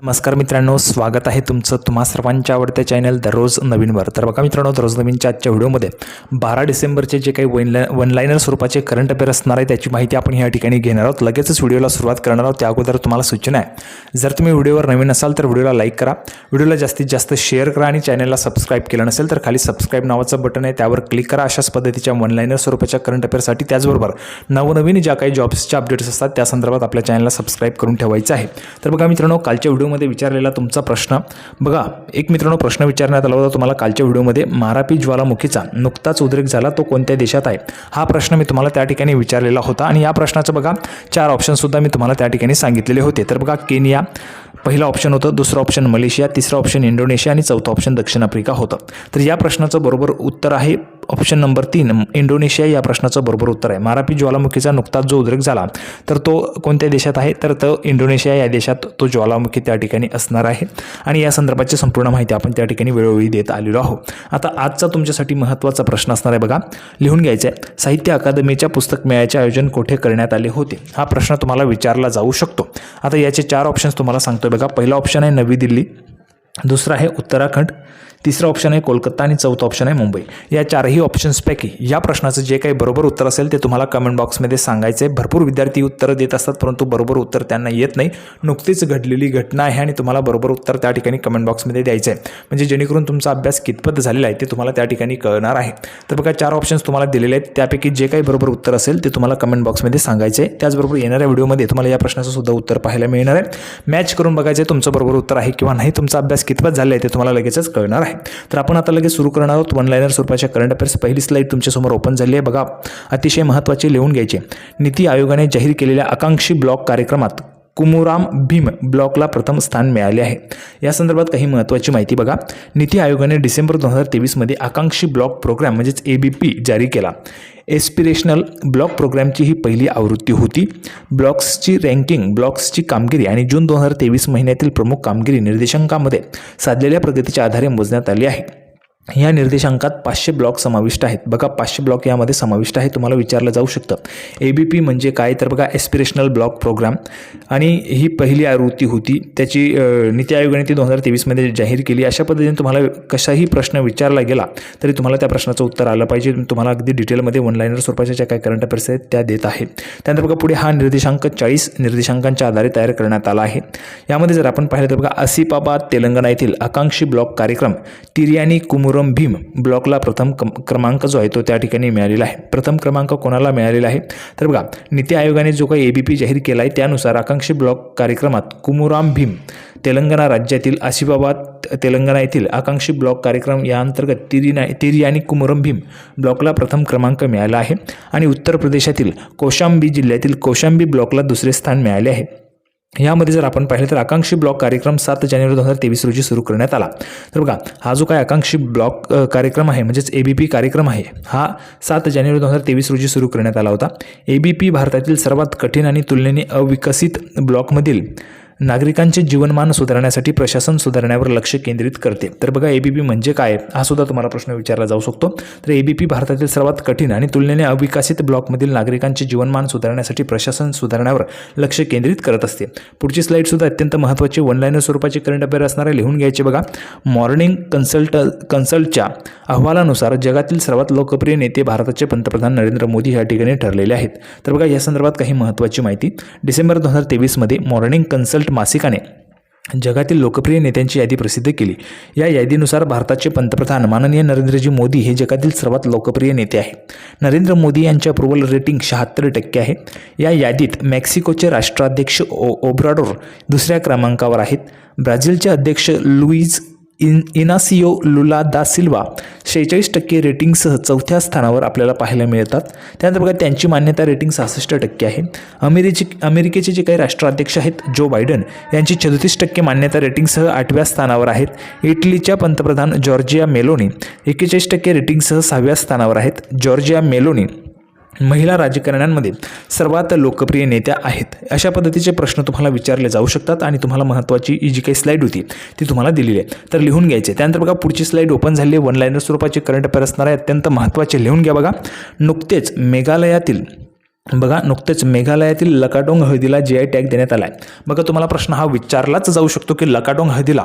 नमस्कार मित्रांनो, स्वागत आहे तुमचं तुम्हा सर्वांच्या आवडत्या चॅनल दररोज नवीनवर. तर बघा मित्रांनो, दररोज नवीनच्या आजच्या व्हिडिओमध्ये 12 डिसेंबरचे जे काही वन लाइनर स्वरूपाचे करंट अफेअर असणार आहे त्याची माहिती आपण या ठिकाणी घेणार आहोत. लगेचच व्हिडिओला सुरुवात करणार आहोत. त्या अगोदर तुम्हाला सूचना आहे, जर तुम्ही व्हिडिओवर नवीन असाल तर व्हिडिओला लाईक करा, व्हिडिओला जास्तीत जास्त शेअर करा आणि चॅनलला सबस्क्राईब केलं नसेल तर खाली सबस्क्राईब नावाचं बटन आहे त्यावर क्लिक करा. अशाच पद्धतीच्या वन लाइनर स्वरूपाच्या करंट अफेअरसाठी त्याचबरोबर नवनवीन ज्या काही जॉब्सच्या अपडेट्स असतात त्या संदर्भात आपल्या चॅनलला सबस्क्राईब करून ठेवायचं आहे. तर बघा मित्रांनो, कालच्या व्हिडिओमध्ये विचारलेला तुमचा प्रश्न बघा, एक मित्रांनो प्रश्न विचारण्यात आला होता तुम्हाला कालच्या व्हिडिओमध्ये, मारापी ज्वालामुखीचा नुकताच उद्रेक झाला तो कोणत्या देशात आहे, हा प्रश्न मी तुम्हाला त्या ठिकाणी विचारलेला होता. आणि या प्रश्नाचं बघा 4 ऑप्शन सुद्धा मी तुम्हाला त्या ठिकाणी सांगितलेले होते. तर बघा, केनिया पहिला ऑप्शन होतं, दुसरा ऑप्शन मलेशिया, तिसरा ऑप्शन इंडोनेशिया आणि चौथा ऑप्शन दक्षिण आफ्रिका होतं. तर या प्रश्नाचं बरोबर उत्तर आहे ऑप्शन नंबर 3 इंडोनेशिया. या प्रश्नाचं बरोबर उत्तर आहे. मारापी ज्वालामुखीचा नुकताच जो उद्रेक झाला तर तो कोणत्या देशात आहे, तर तो इंडोनेशिया या देशात तो ज्वालामुखी त्या ठिकाणी असणार आहे. आणि या संदर्भाची संपूर्ण माहिती आपण त्या ठिकाणी वेळोवेळी देत आलेलो आहोत. आता आजचा तुमच्यासाठी महत्त्वाचा प्रश्न असणार आहे बघा, लिहून घ्यायचा आहे. साहित्य अकादमीच्या पुस्तक मेळ्याचे आयोजन कुठे करण्यात आले होते, हा प्रश्न तुम्हाला विचारला जाऊ शकतो. आता याचे 4 ऑप्शन्स तुम्हाला सांगतोय बघा. पहिला ऑप्शन आहे नवी दिल्ली, दुसरा आहे उत्तराखंड, तिसरा ऑप्शन आहे कोलकाता आणि चौथा ऑप्शन आहे मुंबई. या 4ही ऑप्शन्सपैकी या प्रश्नाचं जे काही बरोबर उत्तर असेल ते तुम्हाला कमेंट बॉक्समध्ये सांगायचं आहे. भरपूर विद्यार्थी उत्तरं देत असतात परंतु बरोबर उत्तर त्यांना येत नाही. नुकतीच घडलेली घटना आहे आणि तुम्हाला बरोबर उत्तर त्या ठिकाणी कमेंट बॉक्समध्ये द्यायचं आहे, म्हणजे जेणेकरून तुमचा अभ्यास कितपत झालेला आहे ते तुम्हाला त्या ठिकाणी कळणार आहे. तर बघा, 4 ऑप्शन्स तुम्हाला दिलेले आहेत, त्यापैकी जे काही बरोबर उत्तर असेल ते तुम्हाला कमेंट बॉक्समध्ये सांगायचं आहे. त्याचबरोबर येणाऱ्या व्हिडिओमध्ये तुम्हाला या प्रश्नाचं सुद्धा उत्तर पाहायला मिळणार आहे. मॅच करून बघायचं आहे तुमचं बरोबर उत्तर आहे किंवा नाही, तुमचा अभ्यास कितपत झाला आहे ते तुम्हाला लगेचच कळणार आहे. तर आपण आता लगेच सुरू करणार आहोत वन लाइनर स्वरूपाच्या करंट अफेअर्स. पहिली स्लाईड तुमच्यासमोर ओपन झाली आहे बघा, अतिशय महत्त्वाचे लिहून घ्यायचे. नीती आयोगाने जाहीर केलेल्या आकांक्षी ब्लॉक कार्यक्रमात कुमुराम भीम ब्लॉकला प्रथम स्थान मिळाले आहे. या संदर्भात काही महत्त्वाची माहिती बघा. नीती आयोगाने डिसेंबर 2023 आकांक्षी ब्लॉक प्रोग्राम म्हणजेच ABP जारी केला. एस्पिरेशनल ब्लॉक प्रोग्रामची ही पहिली आवृत्ती होती. ब्लॉक्सची रँकिंग, ब्लॉक्सची कामगिरी आणि जून 2023 महिन्यातील प्रमुख कामगिरी निर्देशांकामध्ये साधलेल्या प्रगतीच्या आधारे मोजण्यात आली आहे. या निर्देशांकात 500 ब्लॉक समाविष्ट आहेत. बघा, 500 ब्लॉक यामध्ये समाविष्ट आहे. तुम्हाला विचारलं जाऊ शकतं ABP म्हणजे काय, तर बघा एस्पिरेशनल ब्लॉक प्रोग्राम आणि ही पहिली आवृत्ती होती. त्याची नीती आयोगाने ती 2023 जाहीर केली. अशा पद्धतीने तुम्हाला कशाही प्रश्न विचारला गेला तरी तुम्हाला त्या प्रश्नाचं उत्तर आलं पाहिजे. तुम्हाला अगदी डिटेलमध्ये वन लाइनर स्वरूपाच्या ज्या काही करंट अफेअर्स आहेत त्या देत आहे. त्यानंतर बघा, पुढे हा निर्देशांक 40 निर्देशांकांच्या आधारे तयार करण्यात आला आहे. यामध्ये जर आपण पाहिलं तर बघा, आसिफाबाद तेलंगणा येथील आकांक्षी ब्लॉक कार्यक्रम तिर्यानी कुमुरम भीम ब्लॉकला प्रथम क्रमांक जो आहे तो त्या ठिकाणी मिळालेला आहे. प्रथम क्रमांक कोणाला मिळालेला आहे, तर बघा नीती आयोगाने जो काही ABP जाहीर केला आहे त्यानुसार आकांक्षी ब्लॉक कार्यक्रमात कुमुराम भीम तेलंगणा राज्यातील आसिफाबाद तेलंगणा येथील आकांक्षी ब्लॉक कार्यक्रम या अंतर्गत तिर्यानी कुमुरम भीम ब्लॉकला प्रथम क्रमांक मिळाला आहे. आणि उत्तर प्रदेशातील कौशांबी जिल्ह्यातील कौशांबी ब्लॉकला दुसरे स्थान मिळाले आहे. यामध्ये जर आपण पाहिलं तर आकांक्षी ब्लॉक कार्यक्रम 7 जानेवारी 2023 रोजी सुरू करण्यात आला. तर बघा, हा जो काय आकांक्षी ब्लॉक कार्यक्रम आहे म्हणजेच ABP कार्यक्रम आहे, हा 7 जानेवारी 2023 रोजी सुरू करण्यात आला होता. ABP भारतातील सर्वात कठीण आणि तुलनेने अविकसित ब्लॉकमधील नागरिकांचे जीवनमान सुधारण्यासाठी प्रशासन सुधारण्यावर लक्ष केंद्रित करते. तर बघा, ABP म्हणजे काय, हा सुद्धा तुम्हाला प्रश्न विचारला जाऊ शकतो. तर ABP भारतातील सर्वात कठीण आणि तुलनेने अविकसित ब्लॉकमधील नागरिकांचे जीवनमान सुधारण्यासाठी प्रशासन सुधारण्यावर लक्ष केंद्रित करत असते. पुढची स्लाईड सुद्धा अत्यंत महत्त्वाची वन लाइनर स्वरूपाची करंट अफेअर असणार आहे, लिहून घ्यायचे बघा. मॉर्निंग कन्सल्टच्या अहवालानुसार जगातील सर्वात लोकप्रिय नेते भारताचे पंतप्रधान नरेंद्र मोदी या ठिकाणी ठरलेले आहेत. तर बघा, या संदर्भात काही महत्त्वाची माहिती. डिसेंबर 2023 मॉर्निंग कन्सल्ट मासिकाने जगातील लोकप्रिय नेत्यांची यादी प्रसिद्ध केली. या यादीनुसार भारताचे पंतप्रधान माननीय नरेंद्रजी मोदी हे जगातील सर्वात लोकप्रिय नेते आहेत. नरेंद्र मोदी यांचे अप्रुव्हल रेटिंग 76% आहे. या यादीत मेक्सिकोचे राष्ट्राध्यक्ष ओब्राडोर दुसऱ्या क्रमांकावर आहेत. ब्राझीलचे अध्यक्ष लुईज इनासियो लुला दा सिल्वा 46% रेटिंगसह चौथ्या स्थानावर आपल्याला पाहायला मिळतात. त्यानंतर बघा, त्यांची मान्यता रेटिंग 66% आहे. अमेरिकेचे जे काही राष्ट्राध्यक्ष आहेत जो बायडन यांची 34% मान्यता रेटिंगसह 8व्या स्थानावर आहेत. इटलीच्या पंतप्रधान जॉर्जिया मेलोनी 41% रेटिंगसह 6व्या स्थानावर आहेत. जॉर्जिया मेलोनी महिला राजकारण्यांमध्ये सर्वात लोकप्रिय नेत्या आहेत. अशा पद्धतीचे प्रश्न तुम्हाला विचारले जाऊ शकतात आणि तुम्हाला महत्त्वाची जी काही स्लाईड होती ती तुम्हाला दिलेली आहे, तर लिहून घ्यायचे. त्यानंतर बघा, पुढची स्लाईड ओपन झाली आहे. वन लाइनर स्वरूपाचे करंट अफेअर असणार आहे, अत्यंत महत्त्वाचे. लिहून घ्या बघा. नुकतेच मेघालयातील बघा, नुकतेच मेघालयातील लकाडोंग हळदीला GI टॅग देण्यात आला आहे. बघा, तुम्हाला प्रश्न हा विचारलाच जाऊ शकतो की लकाडोंग हळदीला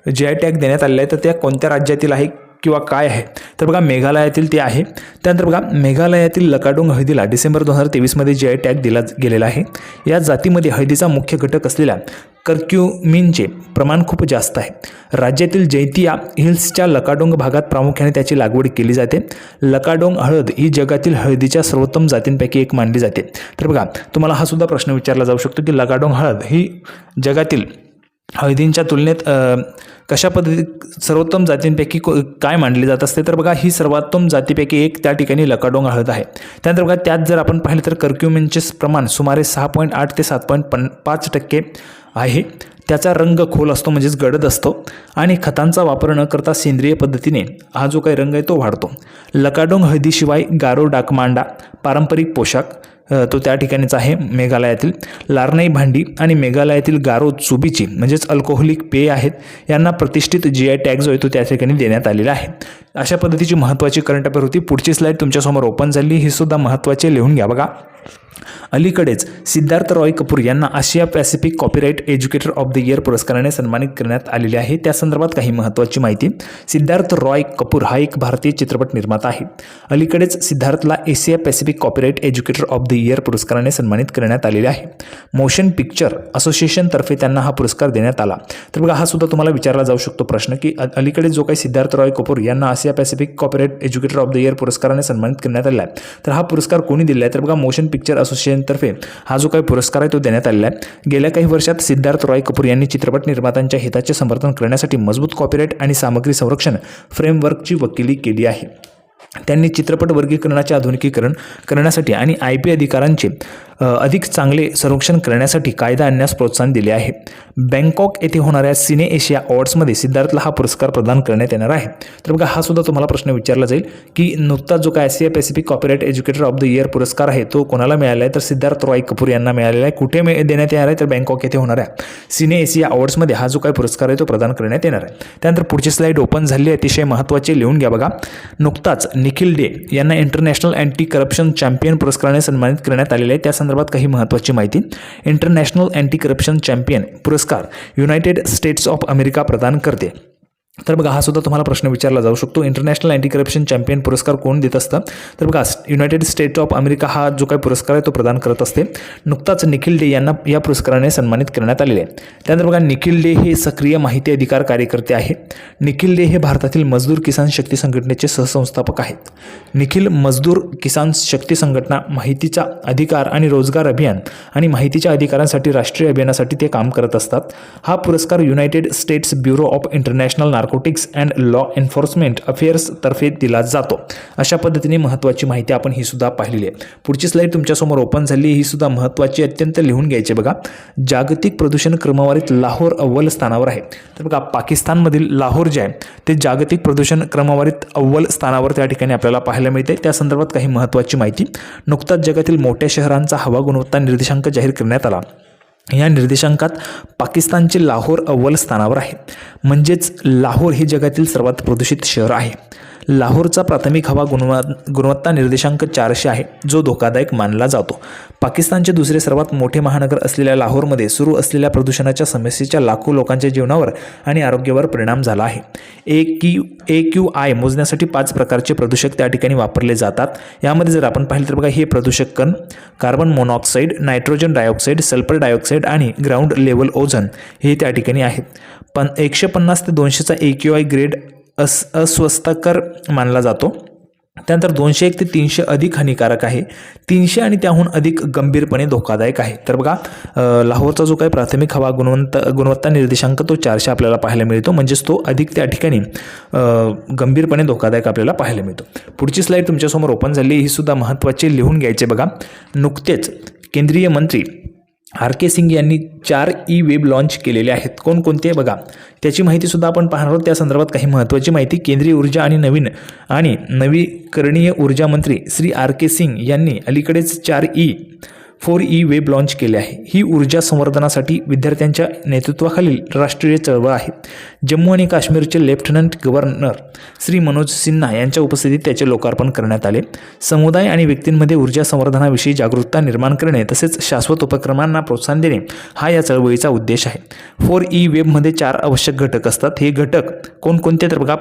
GI टॅग देण्यात आलेला आहे तर त्या कोणत्या राज्यातील आहे किंवा काय आहे. तर बघा, मेघालयातील ते आहे. त्यानंतर बघा, मेघालयातील लकाडोंग हळदीला डिसेंबर 2023मध्ये GI टॅग दिला गेलेला आहे. या जातीमध्ये हळदीचा मुख्य घटक असलेल्या कर्क्युमिनचे प्रमाण खूप जास्त आहे. राज्यातील जैंतिया हिल्सच्या लकाडोंग भागात प्रामुख्याने त्याची लागवड केली जाते. लकाडोंग हळद ही जगातील हळदीच्या सर्वोत्तम जातींपैकी एक मानली जाते. तर बघा, तुम्हाला हा सुद्धा प्रश्न विचारला जाऊ शकतो की लकाडोंग हळद ही जगातील हळदींच्या तुलनेत कशा पद्धती सर्वोत्तम जातींपैकी काय मानली जात असते. तर बघा, ही सर्वोत्तम जातीपैकी एक त्या ठिकाणी लकाडोंग हळद आहे. त्यानंतर बघा, त्यात जर आपण पाहिलं तर कर्क्युमिनचे प्रमाण सुमारे 6.8 ते 7.5% आहे. त्याचा रंग खोल असतो म्हणजेच गडद असतो आणि खतांचा वापर न करता सेंद्रिय पद्धतीने हा जो काही रंग आहे तो वाढतो. लकाडोंग हळदीशिवाय गारो डाकमांडा पारंपरिक पोशाख तो त्या ठिकाणीच आहे मेघालयातील. लार्नाई भांडी आणि मेघालयातील गारो चुबीची म्हणजेच अल्कोहोलिक पेय आहेत. यांना प्रतिष्ठित GI टॅग जो आहे तो त्या ठिकाणी देण्यात आलेला आहे. अशा पद्धतीची महत्त्वाची करंट अफेअर होती. पुढची स्लाईड तुमच्यासमोर ओपन झाली, ही सुद्धा महत्त्वाची लिहून घ्या. बघा, अलीकडेच सिद्धार्थ रॉय कपूर यांना आशिया Pacific copyright educator of the year पुरस्काराने सन्मानित करण्यात आलेले आहे. त्या संदर्भात काही महत्त्वाची माहिती. सिद्धार्थ रॉय कपूर हा एक भारतीय चित्रपट निर्माता आहे. अलीकडेच सिद्धार्थला Asia Pacific copyright educator of the year पुरस्काराने सन्मानित करण्यात आलेले आहे. मोशन पिक्चर असोसिएशनतर्फे त्यांना हा पुरस्कार देण्यात आला. तर बघा, हा सुद्धा तुम्हाला विचारला जाऊ शकतो प्रश्न की अलीकडे जो काही सिद्धार्थ रॉय कपूर यांना आशिया Pacific copyright educator of the year पुरस्काराने सन्मानित करण्यात आला आहे. तर हा पुरस्कार कोणी दिला आहे. तर बघा, मोशन पिक्चर असोसिएशनतर्फे हा जो काही पुरस्कार आहे तो देण्यात आलेला आहे. गेल्या काही वर्षात सिद्धार्थ रॉय कपूर यांनी चित्रपट निर्मात्यांच्या हिताचे समर्थन करण्यासाठी मजबूत कॉपीराइट आणि सामग्री संरक्षण फ्रेमवर्कची वकिली केली आहे. त्यांनी चित्रपट वर्गीकरणाचे आधुनिकीकरण करण्यासाठी आणि IP अधिकारांचे अधिक चांगले संरक्षण करण्यासाठी कायदा आणण्यास प्रोत्साहन दिले आहे. बँकॉक येथे होणाऱ्या सिने एशिया अवॉर्ड्समध्ये सिद्धार्थला हा पुरस्कार प्रदान करण्यात येणार आहे. तर बघा, हा सुद्धा तुम्हाला प्रश्न विचारला जाईल की नुकताच जो काय आशिया Pacific copyright educator of the year पुरस्कार आहे तो कोणाला मिळाला आहे. तर सिद्धार्थ रॉय कपूर यांना मिळालेला आहे. कुठे देण्यात येणार आहे. तर बँकॉक येथे होणाऱ्या सिने एशिया अवॉर्ड्समध्ये हा जो काही पुरस्कार आहे तो प्रदान करण्यात येणार आहे. त्यानंतर पुढची स्लाईड ओपन झाली आहे, अतिशय महत्त्वाचे लिहून घ्या. बघा, नुकताच निखिल डे यांना इंटरनॅशनल अँटी करप्शन चॅम्पियन पुरस्काराने सन्मानित करण्यात आलेले आहे. त्या संदर्भात काही महत्त्वाची माहिती. इंटरनॅशनल अँटी करप्शन चॅम्पियन पुरस्कार युनायटेड स्टेट्स ऑफ अमेरिका प्रदान करते. तर बघा, हा सुद्धा तुम्हाला प्रश्न विचारला जाऊ शकतो. इंटरनॅशनल अँटी करप्शन चॅम्पियन पुरस्कार कोण देत असतं. तर बघा, युनायटेड स्टेट्स ऑफ अमेरिका हा जो काही पुरस्कार आहे तो प्रदान करत असते. नुकताच निखिल डे यांना या पुरस्काराने सन्मानित करण्यात आलेले आहे. त्यानंतर बघा, निखिल डे हे सक्रिय माहिती अधिकार कार्यकर्ते आहेत. निखिल डे हे भारतातील मजदूर किसान शक्ती संघटनेचे सहसंस्थापक आहेत. निखिल मजदूर किसान शक्ती संघटना माहितीचा अधिकार आणि रोजगार अभियान आणि माहितीच्या अधिकारांसाठी राष्ट्रीय अभियानासाठी ते काम करत असतात. हा पुरस्कार United states bureau of international narcotics and law enforcement affairs तर्फे दिला जातो. अशा पद्धतीने महत्त्वाची माहिती आपण ही सुद्धा पाहिलेली आहे. पुढची स्लाईड तुमच्यासमोर ओपन झाली, ही सुद्धा महत्त्वाची अत्यंत लिहून घ्यायची. बघा, जागतिक प्रदूषण क्रमवारीत लाहोर अव्वल स्थानावर आहे. तर बघा, पाकिस्तानमधील लाहोर जे आहे ते जागतिक प्रदूषण क्रमवारीत अव्वल स्थानावर त्या ठिकाणी आपल्याला पाहायला मिळते. त्या संदर्भात काही महत्त्वाची माहिती. नुकताच जगातील मोठ्या शहरांचा हवा गुणवत्ता निर्देशांक जाहीर करण्यात आला. या निर्देशांकात पाकिस्तानचे लाहोर अव्वल स्थानावर आहे. म्हणजेच लाहोर हे जगातील सर्वात प्रदूषित शहर आहे. लाहोरचा प्राथमिक हवा गुणवत्ता निर्देशांक 400 आहे, जो धोकादायक मानला जातो. पाकिस्तानचे दुसरे सर्वात मोठे महानगर असलेल्या लाहोरमध्ये सुरू असलेल्या प्रदूषणाच्या समस्येच्या लाखो लोकांच्या जीवनावर आणि आरोग्यावर परिणाम झाला आहे. AQI मोजण्यासाठी 5 प्रकारचे प्रदूषक त्या ठिकाणी वापरले जातात. यामध्ये जर आपण पाहिलं तर बघा, हे प्रदूषक कण carbon monoxide, nitrogen dioxide, sulphur dioxide आणि ग्राउंड लेवल ओझोन हे त्या ठिकाणी आहेत. पण 150 ते 200चा AQI ग्रेड अस्वस्थकर मानला जातो. त्यानंतर 201 ते 300 अधिक हानिकारक आहे. 300 आणि त्याहून अधिक गंभीरपणे धोकादायक आहे. तर बघा, लाहोरचा जो काही प्राथमिक हवा गुणवत्ता निर्देशांक तो 400 आपल्याला पाहायला मिळतो. म्हणजेच तो अधिक त्या ठिकाणी गंभीरपणे धोकादायक आपल्याला पाहायला मिळतो. पुढची स्लाईड तुमच्यासमोर ओपन झाली, ही सुद्धा महत्त्वाची लिहून घ्यायचे. बघा, नुकतेच केंद्रीय मंत्री RK सिंग यांनी 4 ई-वेब लॉन्च केलेले आहेत. कोणकोणते बघा, त्याची माहितीसुद्धा आपण पाहणार आहोत. त्या संदर्भात काही महत्त्वाची माहिती. केंद्रीय ऊर्जा आणि नवीकरणीय ऊर्जा मंत्री श्री RK सिंग यांनी अलीकडेच 4 ई 4E वेब लॉन्च केले आहे. ही ऊर्जा संवर्धनासाठी विद्यार्थ्यांच्या नेतृत्वाखालील राष्ट्रीय चळवळ आहे. जम्मू आणि काश्मीरचे लेफ्टनंट गव्हर्नर श्री मनोज सिन्हा यांच्या उपस्थितीत त्याचे लोकार्पण करण्यात आले. समुदाय आणि व्यक्तींमध्ये ऊर्जा संवर्धनाविषयी जागरूकता निर्माण करणे तसेच शाश्वत उपक्रमांना प्रोत्साहन देणे हा या चळवळीचा उद्देश आहे. 4E वेबमध्ये 4 आवश्यक घटक असतात. हे घटक कोणकोणते तर बघा,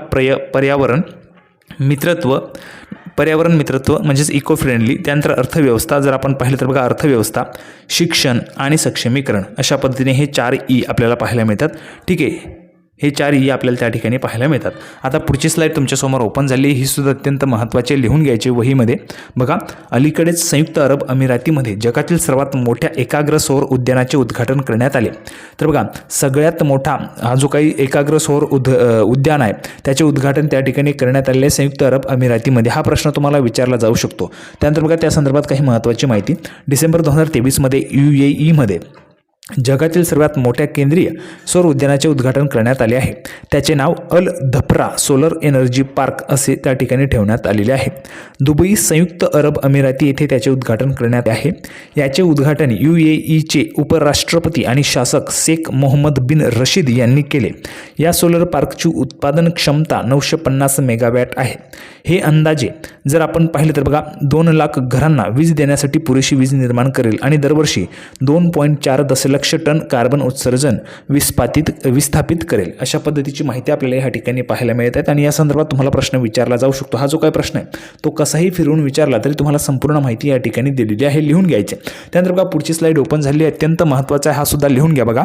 पर्यावरण मित्रत्व म्हणजेच इको फ्रेंडली, त्यानंतर अर्थव्यवस्था, जर आपण पाहिलं तर बघा अर्थव्यवस्था, शिक्षण आणि सक्षमीकरण, अशा पद्धतीने हे 4E आपल्याला पाहायला मिळतात. ठीक आहे, हे 4E आपल्याला त्या ठिकाणी पाहायला मिळतात. आता पुढची स्लाईड तुमच्यासमोर ओपन झाली. ही सुद्धा अत्यंत महत्त्वाचे लिहून घ्यायचे वहीमध्ये. बघा, अलीकडेच संयुक्त अरब अमिरातीमध्ये जगातील सर्वात मोठ्या एकाग्र सौर उद्यानाचे उद्घाटन करण्यात आले. तर बघा, सगळ्यात मोठा हा जो काही एकाग्र सौर उद्यान आहे त्याचे उद्घाटन त्या ठिकाणी करण्यात आलेले संयुक्त अरब अमिरातीमध्ये. हा प्रश्न तुम्हाला विचारला जाऊ शकतो. त्यानंतर बघा, त्या संदर्भात काही महत्त्वाची माहिती. डिसेंबर 2023मध्ये UAEमध्ये जगातील सर्वात मोठ्या केंद्रीय सौर उद्यानाचे उद्घाटन करण्यात आले आहे. त्याचे नाव अल धफ्रा सोलर एनर्जी पार्क असे त्या ठिकाणी ठेवण्यात आलेले आहे. दुबई संयुक्त अरब अमिराती येथे त्याचे उद्घाटन करण्यात आहे. याचे उद्घाटन UAEचे उपराष्ट्रपती आणि शासक शेख मोहम्मद बिन रशीद यांनी केले. या सोलर पार्कची उत्पादन क्षमता 950 मेगावॅट आहे. हे अंदाजे जर आपण पाहिलं तर बघा 2 लाख घरांना वीज देण्यासाठी पुरेशी वीज निर्माण करेल आणि दरवर्षी 2.4 दशलक्ष टन कार्बन उत्सर्जन विस्थापित करेल. अशा पद्धतीची माहिती आपल्याला या ठिकाणी पाहायला मिळत आहे. आणि या संदर्भात तुम्हाला प्रश्न विचारला जाऊ शकतो. हा जो काही प्रश्न आहे तो कसाही फिरवून विचारला तरी तुम्हाला संपूर्ण माहिती या ठिकाणी दिलेली आहे, लिहून घ्यायचे. त्यानंतर बघा, पुढची स्लाईड ओपन झाली, अत्यंत महत्त्वाचा आहे, हा सुद्धा लिहून घ्या. बघा,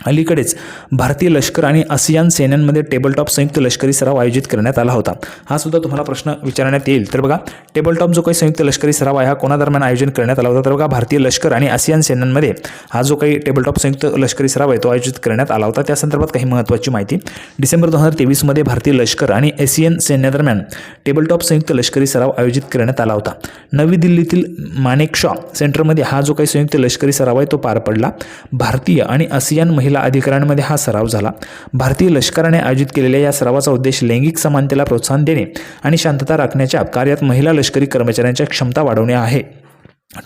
अलीकडेच भारतीय लष्कर आणि आसियान सेनांमध्ये टेबलटॉप संयुक्त लष्करी सराव आयोजित करण्यात आला होता. हा सुद्धा तुम्हाला प्रश्न विचारण्यात येईल. तर बघा, टेबलटॉप जो काही संयुक्त लष्करी सराव आहे हा कोणादरम्यान आयोजन करण्यात आला होता? तर बघा, भारतीय लष्कर आणि आसियान सेनांमध्ये हा जो काही टेबलटॉप संयुक्त लष्करी सराव आहे तो आयोजित करण्यात आला होता. त्या संदर्भात काही महत्त्वाची माहिती. डिसेंबर 2023मध्ये भारतीय लष्कर आणि आसियान सैन्यादरम्यान टेबलटॉप संयुक्त लष्करी सराव आयोजित करण्यात आला होता. नवी दिल्लीतील मानेकशॉ सेंटरमध्ये हा जो काही संयुक्त लष्करी सराव आहे तो पार पडला. भारतीय आणि आसियान महिला अधिकाऱ्यांमध्ये हा सराव झाला. भारतीय लष्कराने आयोजित केलेल्या या सरावाचा उद्देश लैंगिक समानतेला प्रोत्साहन देणे आणि शांतता राखण्याच्या कार्यात महिला लष्करी कर्मचाऱ्यांच्या क्षमता वाढवणे आहे.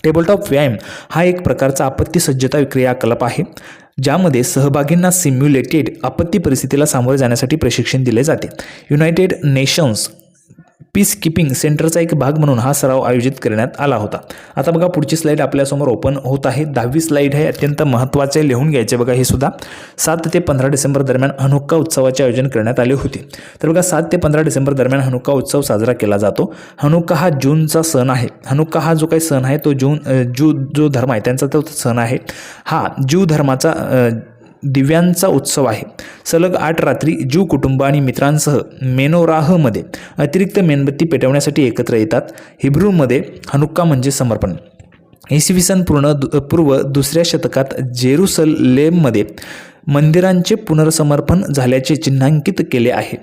टेबलटॉप व्यायाम हा एक प्रकारचा आपत्ती सज्जता क्रियाकलाप आहे ज्यामध्ये सहभागींना सिम्युलेटेड आपत्ती परिस्थितीला सामोरे जाण्यासाठी प्रशिक्षण दिले जाते. युनायटेड नेशन्स पीस कीपिंग सेंटरचा एक भाग म्हणून हा सराव आयोजित करण्यात आला होता. आता बघा, पुढची स्लाईड आपल्यासमोर ओपन होत आहे. 10वी स्लाईड आहे, अत्यंत महत्त्वाचे, लिहून घ्यायचे. बघा, हे सुद्धा 7 ते 15 डिसेंबर दरम्यान हनुक्का उत्सवाचे आयोजन करण्यात आले होते. तर बघा, 7 ते 15 डिसेंबर दरम्यान हनुक्का उत्सव साजरा केला जातो. हनुक्का हा जूनचा सण आहे. हनुक्का हा जो काही सण आहे तो जो धर्म आहे त्यांचा तो सण आहे. हा ज्यू धर्माचा दिव्यांचा उत्सव आहे. सलग 8 रात्री ज्यू कुटुंब आणि मित्रांसह मेनोराहमध्ये अतिरिक्त मेणबत्ती पेटवण्यासाठी एकत्र येतात. हिब्रूमध्ये हनुक्का म्हणजे समर्पण. इसवी सन पूर्व 2ऱ्या शतकात जेरुसलेममध्ये मंदिरांचे पुनर्समर्पण झाल्याचे चिन्हांकित केले आहे,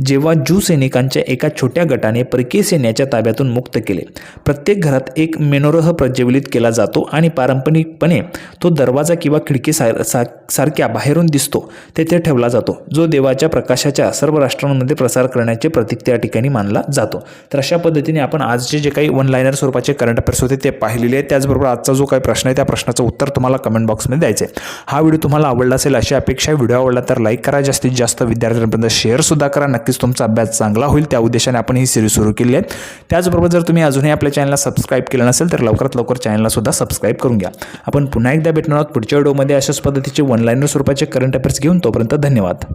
जेव्हा ज्यू सैनिकांच्या एका छोट्या गटाने परकीय सैन्याच्या ताब्यातून मुक्त केले. प्रत्येक घरात एक मेनोरह प्रज्वलित केला जातो आणि पारंपरिकपणे तो दरवाजा किंवा खिडकी सारख्या बाहेरून दिसतो तेथे ठेवला जातो, जो देवाच्या प्रकाशाच्या सर्व राष्ट्रांमध्ये प्रसार करण्याचे प्रतीक त्या ठिकाणी मानला जातो. तर अशा पद्धतीने आपण आजचे जे काही 1 लाइनर स्वरूपाचे करंट अफेअर्स होते ते पाहिलेले आहेत. त्याचबरोबर आजचा जो काही प्रश्न आहे त्या प्रश्नाचं उत्तर तुम्हाला कमेंट बॉक्समध्ये द्यायचं आहे. हा व्हिडिओ तुम्हाला आवडला असेल अशी अपेक्षा. व्हिडिओ आवडला तर लाईक करा, जास्तीत जास्त विद्यार्थ्यांपर्यंत शेअर सुद्धा करा. नक्कीच तुमचा अभ्यास चांगला होईल त्या उद्देशाने आपण ही सिरीज सुरू केली आहे. त्याचबरोबर जर तुम्ही अजूनही आपल्या चॅनलला सबस्क्राईब केलं नसेल तर लवकरात लवकर चॅनलला सुद्धा सबस्क्राईब करून घ्या. आपण पुन्हा एकदा भेटणार आहोत पुढच्या व्हिडिओमध्ये अशाच पद्धतीचे 1 लाइनर स्वरूपाचे करंट अफेअर्स घेऊन. तोपर्यंत धन्यवाद.